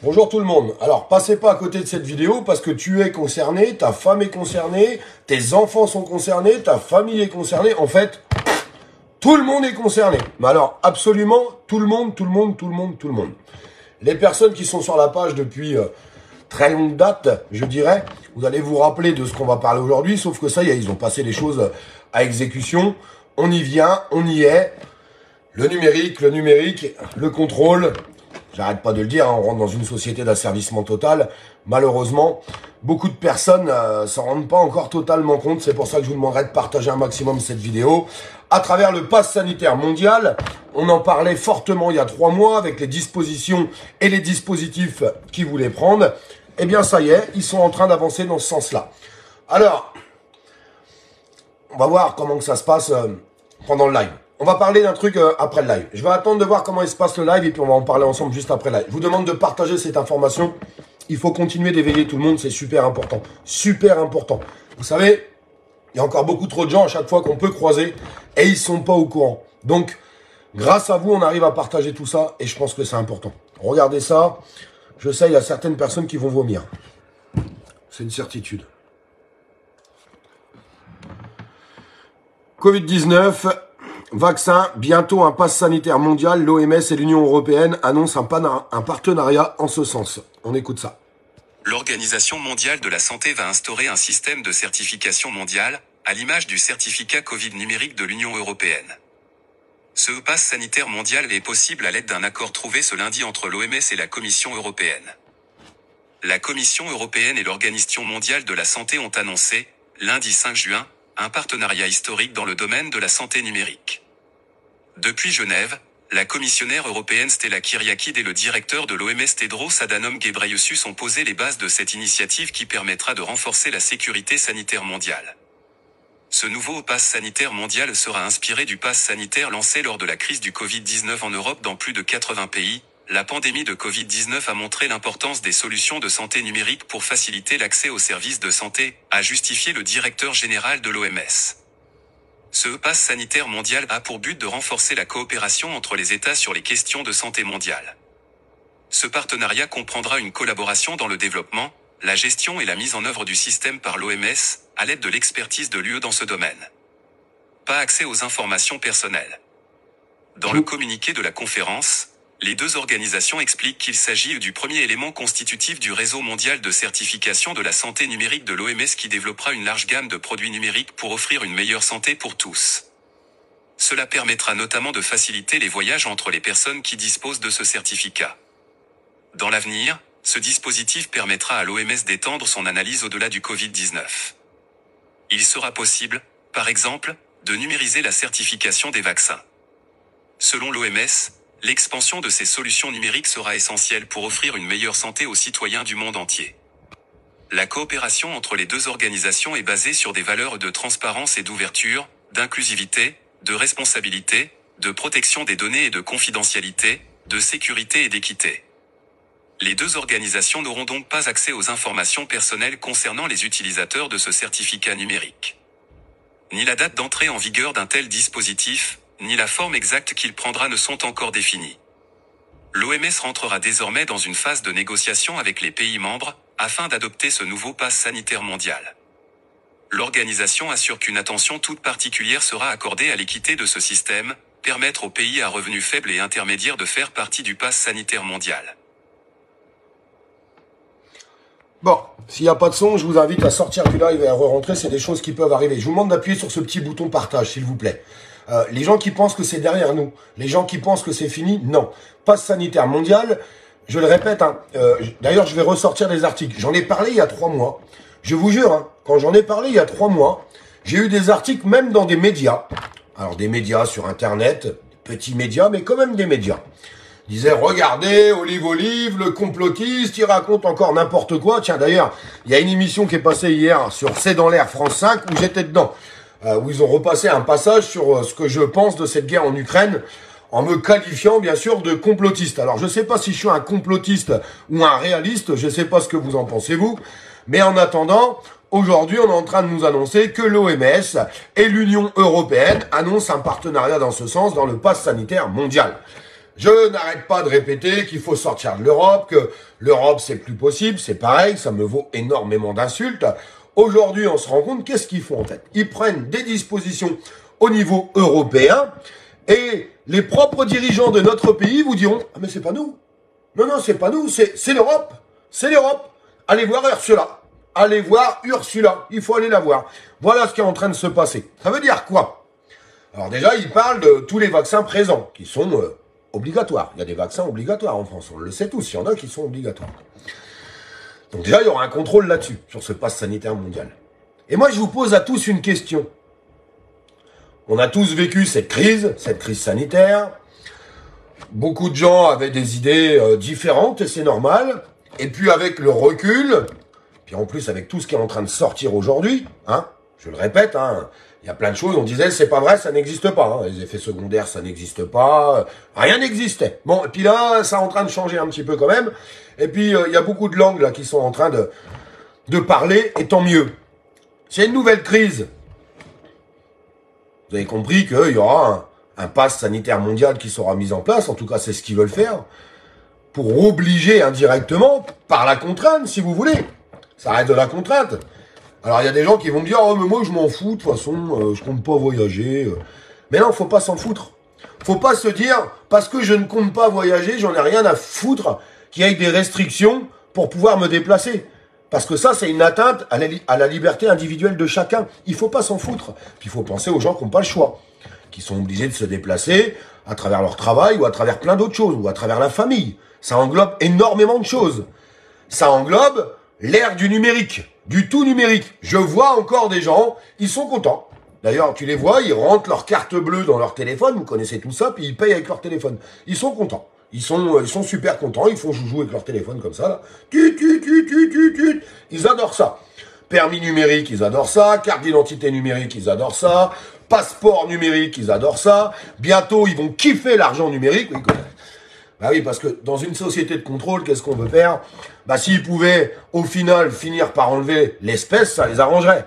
Bonjour tout le monde. Alors, passez pas à côté de cette vidéo parce que tu es concerné, ta femme est concernée, tes enfants sont concernés, ta famille est concernée. En fait, tout le monde est concerné. Mais alors, absolument tout le monde. Les personnes qui sont sur la page depuis très longue date, je dirais, vous allez vous rappeler de ce qu'on va parler aujourd'hui, sauf que ça y est, ils ont passé les choses à exécution. On y vient, on y est. Le numérique, le contrôle. J'arrête pas de le dire, hein, on rentre dans une société d'asservissement total. Malheureusement, beaucoup de personnes s'en rendent pas encore totalement compte. C'est pour ça que je vous demanderai de partager un maximum cette vidéo. À travers le pass sanitaire mondial, on en parlait fortement il y a 3 mois avec les dispositions et les dispositifs qu'ils voulaient prendre. Eh bien, ça y est, ils sont en train d'avancer dans ce sens-là. Alors, on va voir comment que ça se passe pendant le live. On va parler d'un truc après le live. Je vais attendre de voir comment il se passe le live et puis on va en parler ensemble juste après le live. Je vous demande de partager cette information. Il faut continuer d'éveiller tout le monde, c'est super important. Super important. Vous savez, il y a encore beaucoup trop de gens à chaque fois qu'on peut croiser et ils sont pas au courant. Donc, grâce à vous, on arrive à partager tout ça et je pense que c'est important. Regardez ça. Je sais, il y a certaines personnes qui vont vomir. C'est une certitude. Covid-19... Vaccin, bientôt un pass sanitaire mondial, l'OMS et l'Union européenne annoncent un partenariat en ce sens. On écoute ça. L'Organisation mondiale de la santé va instaurer un système de certification mondiale, à l'image du certificat Covid numérique de l'Union européenne. Ce pass sanitaire mondial est possible à l'aide d'un accord trouvé ce lundi entre l'OMS et la Commission européenne. La Commission européenne et l'Organisation mondiale de la santé ont annoncé, lundi 5 juin, un partenariat historique dans le domaine de la santé numérique. Depuis Genève, la commissionnaire européenne Stella Kyriakídou et le directeur de l'OMS Tedros Adhanom Ghebreyesus ont posé les bases de cette initiative qui permettra de renforcer la sécurité sanitaire mondiale. Ce nouveau pass sanitaire mondial sera inspiré du pass sanitaire lancé lors de la crise du Covid-19 en Europe dans plus de 80 pays. La pandémie de Covid-19 a montré l'importance des solutions de santé numérique pour faciliter l'accès aux services de santé, a justifié le directeur général de l'OMS. Ce pass sanitaire mondial a pour but de renforcer la coopération entre les États sur les questions de santé mondiale. Ce partenariat comprendra une collaboration dans le développement, la gestion et la mise en œuvre du système par l'OMS, à l'aide de l'expertise de l'UE dans ce domaine. Pas accès aux informations personnelles. Dans le communiqué de la conférence, les deux organisations expliquent qu'il s'agit du premier élément constitutif du réseau mondial de certification de la santé numérique de l'OMS qui développera une large gamme de produits numériques pour offrir une meilleure santé pour tous. Cela permettra notamment de faciliter les voyages entre les personnes qui disposent de ce certificat. Dans l'avenir, ce dispositif permettra à l'OMS d'étendre son analyse au-delà du Covid-19. Il sera possible, par exemple, de numériser la certification des vaccins. Selon l'OMS, l'expansion de ces solutions numériques sera essentielle pour offrir une meilleure santé aux citoyens du monde entier. La coopération entre les deux organisations est basée sur des valeurs de transparence et d'ouverture, d'inclusivité, de responsabilité, de protection des données et de confidentialité, de sécurité et d'équité. Les deux organisations n'auront donc pas accès aux informations personnelles concernant les utilisateurs de ce certificat numérique. Ni la date d'entrée en vigueur d'un tel dispositif, ni la forme exacte qu'il prendra ne sont encore définies. L'OMS rentrera désormais dans une phase de négociation avec les pays membres, afin d'adopter ce nouveau pass sanitaire mondial. L'organisation assure qu'une attention toute particulière sera accordée à l'équité de ce système, permettre aux pays à revenus faibles et intermédiaires de faire partie du pass sanitaire mondial. Bon, s'il n'y a pas de son, je vous invite à sortir du live et à re-rentrer, c'est des choses qui peuvent arriver. Je vous demande d'appuyer sur ce petit bouton partage, s'il vous plaît. Les gens qui pensent que c'est derrière nous, les gens qui pensent que c'est fini, non. Passe sanitaire mondial, je le répète, hein, d'ailleurs je vais ressortir des articles. J'en ai parlé il y a 3 mois. Je vous jure, hein, quand j'en ai parlé il y a 3 mois, j'ai eu des articles même dans des médias. Alors des médias sur Internet, petits médias, mais quand même des médias. Ils disaient, regardez, Olive, le complotiste, il raconte encore n'importe quoi. Tiens, d'ailleurs, il y a une émission qui est passée hier sur C'est dans l'air France 5 où j'étais dedans. Où ils ont repassé un passage sur ce que je pense de cette guerre en Ukraine, en me qualifiant bien sûr de complotiste. Alors je ne sais pas si je suis un complotiste ou un réaliste, je ne sais pas ce que vous en pensez vous, mais en attendant, aujourd'hui on est en train de nous annoncer que l'OMS et l'Union européenne annoncent un partenariat dans ce sens dans le pass sanitaire mondial. Je n'arrête pas de répéter qu'il faut sortir de l'Europe, que l'Europe c'est plus possible, c'est pareil, ça me vaut énormément d'insultes. Aujourd'hui, on se rend compte, qu'est-ce qu'ils font en fait? Ils prennent des dispositions au niveau européen et les propres dirigeants de notre pays vous diront « Ah mais c'est pas nous. Non, non, c'est pas nous, c'est l'Europe. C'est l'Europe. Allez voir Ursula. Allez voir Ursula. Il faut aller la voir. » Voilà ce qui est en train de se passer. Ça veut dire quoi? Alors déjà, ils parlent de tous les vaccins présents qui sont obligatoires. Il y a des vaccins obligatoires en France, on le sait tous, il y en a qui sont obligatoires. Donc déjà, il y aura un contrôle là-dessus, sur ce pass sanitaire mondial. Et moi, je vous pose à tous une question. On a tous vécu cette crise sanitaire. Beaucoup de gens avaient des idées différentes, et c'est normal. Et puis avec le recul, puis en plus avec tout ce qui est en train de sortir aujourd'hui, hein, je le répète, hein, il y a plein de choses, on disait, c'est pas vrai, ça n'existe pas. Hein. Les effets secondaires, ça n'existe pas. Rien n'existait. Bon, et puis là, ça est en train de changer un petit peu quand même. Et puis, il y a beaucoup de langues là qui sont en train de parler, et tant mieux. C'est une nouvelle crise. Vous avez compris qu'il y aura un pass sanitaire mondial qui sera mis en place. En tout cas, c'est ce qu'ils veulent faire. Pour obliger indirectement, par la contrainte, si vous voulez. Ça reste de la contrainte. Alors, il y a des gens qui vont me dire « Oh, mais moi, je m'en fous, de toute façon, je compte pas voyager. » Mais non, faut pas s'en foutre. Faut pas se dire « Parce que je ne compte pas voyager, j'en ai rien à foutre qu'il y ait des restrictions pour pouvoir me déplacer. » Parce que ça, c'est une atteinte à la liberté individuelle de chacun. Il faut pas s'en foutre. Puis il faut penser aux gens qui n'ont pas le choix, qui sont obligés de se déplacer à travers leur travail ou à travers plein d'autres choses, ou à travers la famille. Ça englobe énormément de choses. Ça englobe l'ère du numérique. Du tout numérique. Je vois encore des gens, ils sont contents. D'ailleurs, tu les vois, ils rentrent leur carte bleue dans leur téléphone, vous connaissez tout ça, puis ils payent avec leur téléphone. Ils sont contents. Ils sont super contents, ils font joujou avec leur téléphone comme ça, là. Ils adorent ça. Permis numérique, ils adorent ça. Carte d'identité numérique, ils adorent ça. Passeport numérique, ils adorent ça. Bientôt, ils vont kiffer l'argent numérique. Bah oui, parce que dans une société de contrôle, qu'est-ce qu'on veut faire? Bah s'ils pouvaient, au final, finir par enlever l'espèce, ça les arrangerait.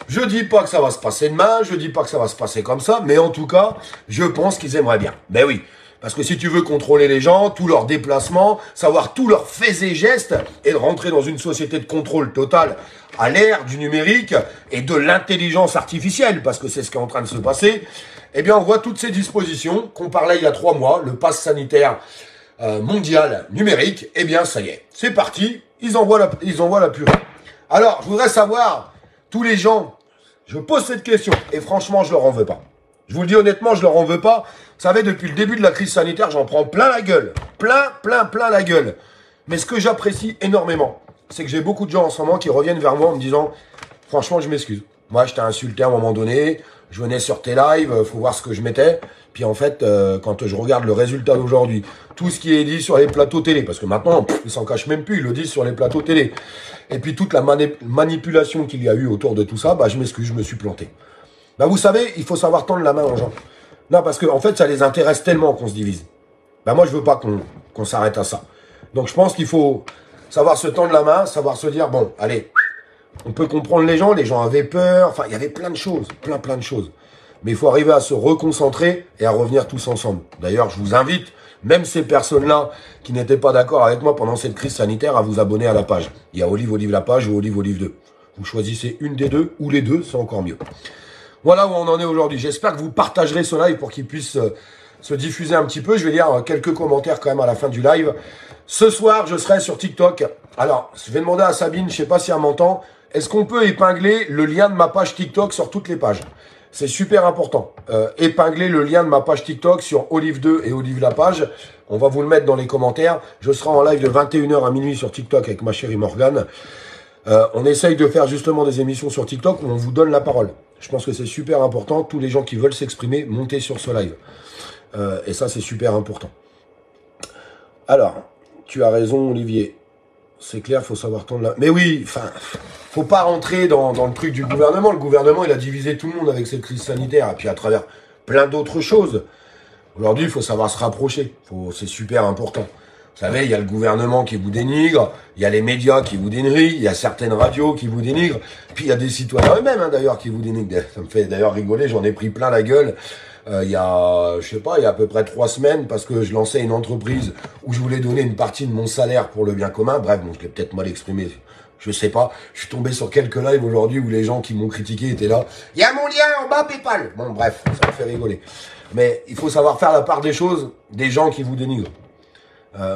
Je dis pas que ça va se passer demain, je dis pas que ça va se passer comme ça, mais en tout cas, je pense qu'ils aimeraient bien. Ben oui, parce que si tu veux contrôler les gens, tous leurs déplacements, savoir tous leurs faits et gestes, et de rentrer dans une société de contrôle total à l'ère du numérique et de l'intelligence artificielle, parce que c'est ce qui est en train de se passer, eh bien on voit toutes ces dispositions qu'on parlait il y a 3 mois, le pass sanitaire mondial numérique, eh bien ça y est, c'est parti, ils envoient la purée. Alors, je voudrais savoir, tous les gens, je pose cette question, et franchement, je leur en veux pas. Je vous le dis honnêtement, je leur en veux pas. Vous savez, depuis le début de la crise sanitaire, j'en prends plein la gueule. Plein la gueule. Mais ce que j'apprécie énormément, c'est que j'ai beaucoup de gens en ce moment qui reviennent vers moi en me disant « Franchement, je m'excuse. Moi, je t'ai insulté à un moment donné, je venais sur tes lives, faut voir ce que je mettais. Puis en fait, quand je regarde le résultat d'aujourd'hui, tout ce qui est dit sur les plateaux télé, parce que maintenant, ils s'en cachent même plus, ils le disent sur les plateaux télé. Et puis toute la manipulation qu'il y a eu autour de tout ça, bah je m'excuse, je me suis planté. Bah vous savez, il faut savoir tendre la main aux gens. Non, parce que en fait, ça les intéresse tellement qu'on se divise. Bah moi, je veux pas qu'on s'arrête à ça. Donc je pense qu'il faut savoir se tendre la main, savoir se dire, bon, allez, on peut comprendre les gens avaient peur, enfin, il y avait plein de choses, plein de choses. Mais il faut arriver à se reconcentrer et à revenir tous ensemble. D'ailleurs, je vous invite, même ces personnes-là qui n'étaient pas d'accord avec moi pendant cette crise sanitaire, à vous abonner à la page. Il y a Olive la page ou Olive 2. Vous choisissez une des deux ou les deux, c'est encore mieux. Voilà où on en est aujourd'hui. J'espère que vous partagerez ce live pour qu'il puisse se diffuser un petit peu. Je vais lire quelques commentaires quand même à la fin du live. Ce soir, je serai sur TikTok. Alors, je vais demander à Sabine, je sais pas si elle m'entend, est-ce qu'on peut épingler le lien de ma page TikTok sur toutes les pages? C'est super important. Épingler le lien de ma page TikTok sur Olive 2 et Olive la page. On va vous le mettre dans les commentaires. Je serai en live de 21h à minuit sur TikTok avec ma chérie Morgane. On essaye de faire justement des émissions sur TikTok où on vous donne la parole. Je pense que c'est super important. Tous les gens qui veulent s'exprimer, montez sur ce live. Et ça, c'est super important. Alors, tu as raison, Olivier. C'est clair, faut savoir tendre la... Mais oui, enfin, faut pas rentrer dans le truc du gouvernement. Le gouvernement, il a divisé tout le monde avec cette crise sanitaire. Et puis à travers plein d'autres choses. Aujourd'hui, il faut savoir se rapprocher. C'est super important. Vous savez, il y a le gouvernement qui vous dénigre, il y a les médias qui vous dénigrent, il y a certaines radios qui vous dénigrent, puis il y a des citoyens eux-mêmes, hein, d'ailleurs, qui vous dénigrent. Ça me fait d'ailleurs rigoler, j'en ai pris plein la gueule. il y a, je sais pas, il y a à peu près 3 semaines, parce que je lançais une entreprise où je voulais donner une partie de mon salaire pour le bien commun. Bref, bon, je l'ai peut-être mal exprimé. Je sais pas. Je suis tombé sur quelques lives aujourd'hui où les gens qui m'ont critiqué étaient là. Il y a mon lien en bas, PayPal. Bon, bref, ça me fait rigoler. Mais il faut savoir faire la part des choses des gens qui vous dénigrent.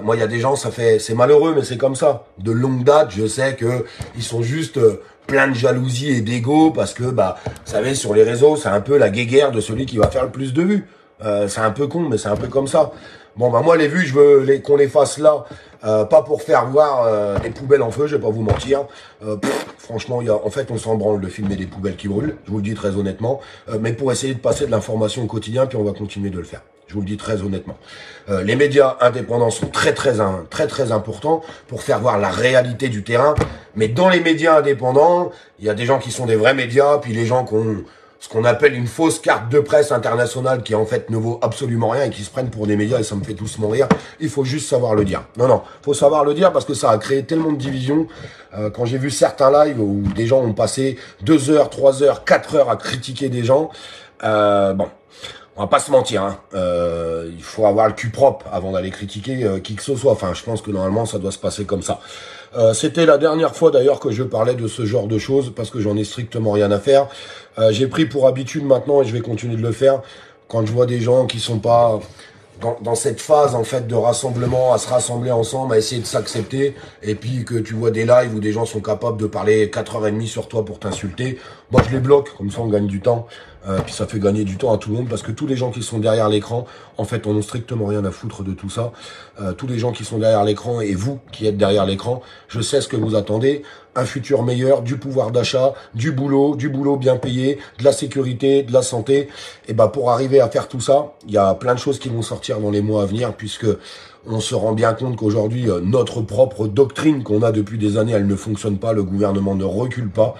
Moi, il y a des gens, c'est malheureux, mais c'est comme ça. De longue date, je sais que ils sont juste plein de jalousie et d'ego parce que, vous savez, sur les réseaux, c'est un peu la guéguerre de celui qui va faire le plus de vues. C'est un peu con, mais c'est un peu comme ça. Bon, moi, les vues, je veux qu'on les fasse là, pas pour faire voir des poubelles en feu, je vais pas vous mentir. Franchement, en fait, on s'en branle de filmer des poubelles qui brûlent, je vous le dis très honnêtement, mais pour essayer de passer de l'information au quotidien, puis on va continuer de le faire. Je vous le dis très honnêtement. Les médias indépendants sont très importants pour faire voir la réalité du terrain. Mais dans les médias indépendants, il y a des gens qui sont des vrais médias, puis les gens qui ont ce qu'on appelle une fausse carte de presse internationale qui en fait ne vaut absolument rien et qui se prennent pour des médias et ça me fait doucement rire. Il faut juste savoir le dire. Non, faut savoir le dire parce que ça a créé tellement de divisions. Quand j'ai vu certains lives où des gens ont passé 2 heures, 3 heures, 4 heures à critiquer des gens, bon, on va pas se mentir, hein. Il faut avoir le cul propre avant d'aller critiquer qui que ce soit. Enfin, je pense que normalement, ça doit se passer comme ça. C'était la dernière fois d'ailleurs que je parlais de ce genre de choses parce que j'en ai strictement rien à faire. J'ai pris pour habitude maintenant et je vais continuer de le faire quand je vois des gens qui sont pas dans cette phase en fait de rassemblement, à se rassembler ensemble, à essayer de s'accepter, et puis que tu vois des lives où des gens sont capables de parler 4h30 sur toi pour t'insulter, moi je les bloque, comme ça on gagne du temps, puis ça fait gagner du temps à tout le monde, parce que tous les gens qui sont derrière l'écran, en fait on n'a strictement rien à foutre de tout ça. Tous les gens qui sont derrière l'écran, et vous qui êtes derrière l'écran, je sais ce que vous attendez, un futur meilleur, du pouvoir d'achat, du boulot bien payé, de la sécurité, de la santé. Et pour arriver à faire tout ça, il y a plein de choses qui vont sortir dans les mois à venir, puisque on se rend bien compte qu'aujourd'hui, notre propre doctrine qu'on a depuis des années, elle ne fonctionne pas, le gouvernement ne recule pas.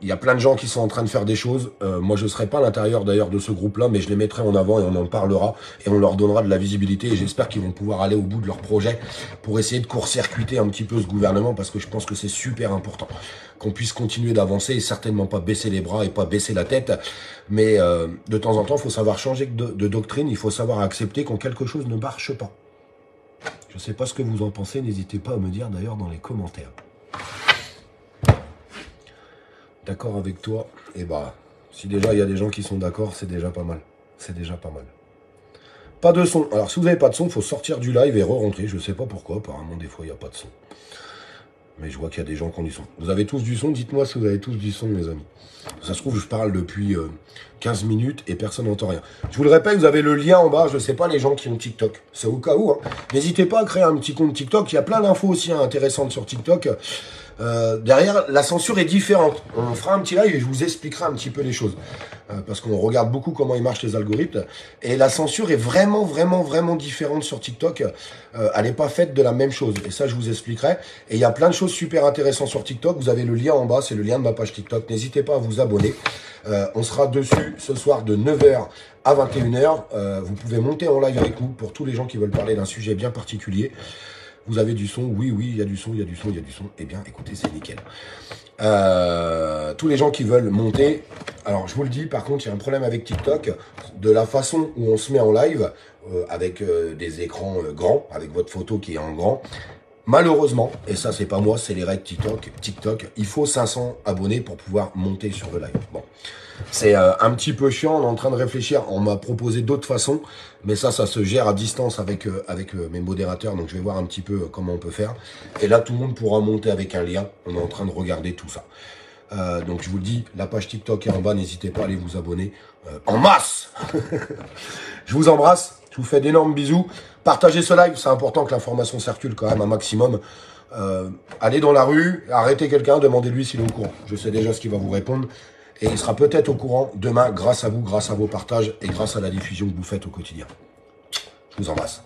Il y a plein de gens qui sont en train de faire des choses. Moi, je ne serai pas à l'intérieur d'ailleurs de ce groupe-là, mais je les mettrai en avant et on en parlera et on leur donnera de la visibilité. Et j'espère qu'ils vont pouvoir aller au bout de leur projet pour essayer de court-circuiter un petit peu ce gouvernement, parce que je pense que c'est super important qu'on puisse continuer d'avancer et certainement pas baisser les bras et pas baisser la tête. Mais de temps en temps, il faut savoir changer de doctrine. Il faut savoir accepter quand quelque chose ne marche pas. Je ne sais pas ce que vous en pensez. N'hésitez pas à me dire d'ailleurs dans les commentaires. D'accord avec toi, et si déjà il y a des gens qui sont d'accord, c'est déjà pas mal. C'est déjà pas mal. Pas de son. Alors si vous n'avez pas de son, il faut sortir du live et re-rentrer. Je sais pas pourquoi, apparemment des fois il n'y a pas de son. Mais je vois qu'il y a des gens qui ont du son. Vous avez tous du son? Dites-moi si vous avez tous du son, mes amis. Ça se trouve, je parle depuis 15 minutes et personne n'entend rien. Je vous le répète, vous avez le lien en bas. Je sais pas les gens qui ont TikTok. C'est au cas où. Hein. N'hésitez pas à créer un petit compte TikTok. Il y a plein d'infos aussi intéressantes sur TikTok. Derrière, la censure est différente. On fera un petit live et je vous expliquerai un petit peu les choses. Parce qu'on regarde beaucoup comment ils marchent les algorithmes. Et la censure est vraiment différente sur TikTok. Elle n'est pas faite de la même chose. Et ça, je vous expliquerai. Et il y a plein de choses super intéressantes sur TikTok. Vous avez le lien en bas, c'est le lien de ma page TikTok. N'hésitez pas à vous abonner. On sera dessus ce soir de 9h à 21h. Vous pouvez monter en live avec nous pour tous les gens qui veulent parler d'un sujet bien particulier. Vous avez du son? Oui, il y a du son, il y a du son, il y a du son. Eh bien, écoutez, c'est nickel. Tous les gens qui veulent monter, alors je vous le dis, par contre, il y a un problème avec TikTok, de la façon où on se met en live, avec des écrans grands, avec votre photo qui est en grand. Malheureusement, et ça c'est pas moi, c'est les règles TikTok, il faut 500 abonnés pour pouvoir monter sur le live. Bon, c'est un petit peu chiant, on est en train de réfléchir, on m'a proposé d'autres façons, mais ça se gère à distance avec mes modérateurs, donc je vais voir un petit peu comment on peut faire. Et là, tout le monde pourra monter avec un lien, on est en train de regarder tout ça. Donc je vous le dis, la page TikTok est en bas, n'hésitez pas à aller vous abonner en masse. Je vous embrasse, je vous fais d'énormes bisous. Partagez ce live, c'est important que l'information circule quand même un maximum. Allez dans la rue, arrêtez quelqu'un, demandez-lui s'il est au courant. Je sais déjà ce qu'il va vous répondre. Et il sera peut-être au courant demain grâce à vous, grâce à vos partages et grâce à la diffusion que vous faites au quotidien. Je vous embrasse.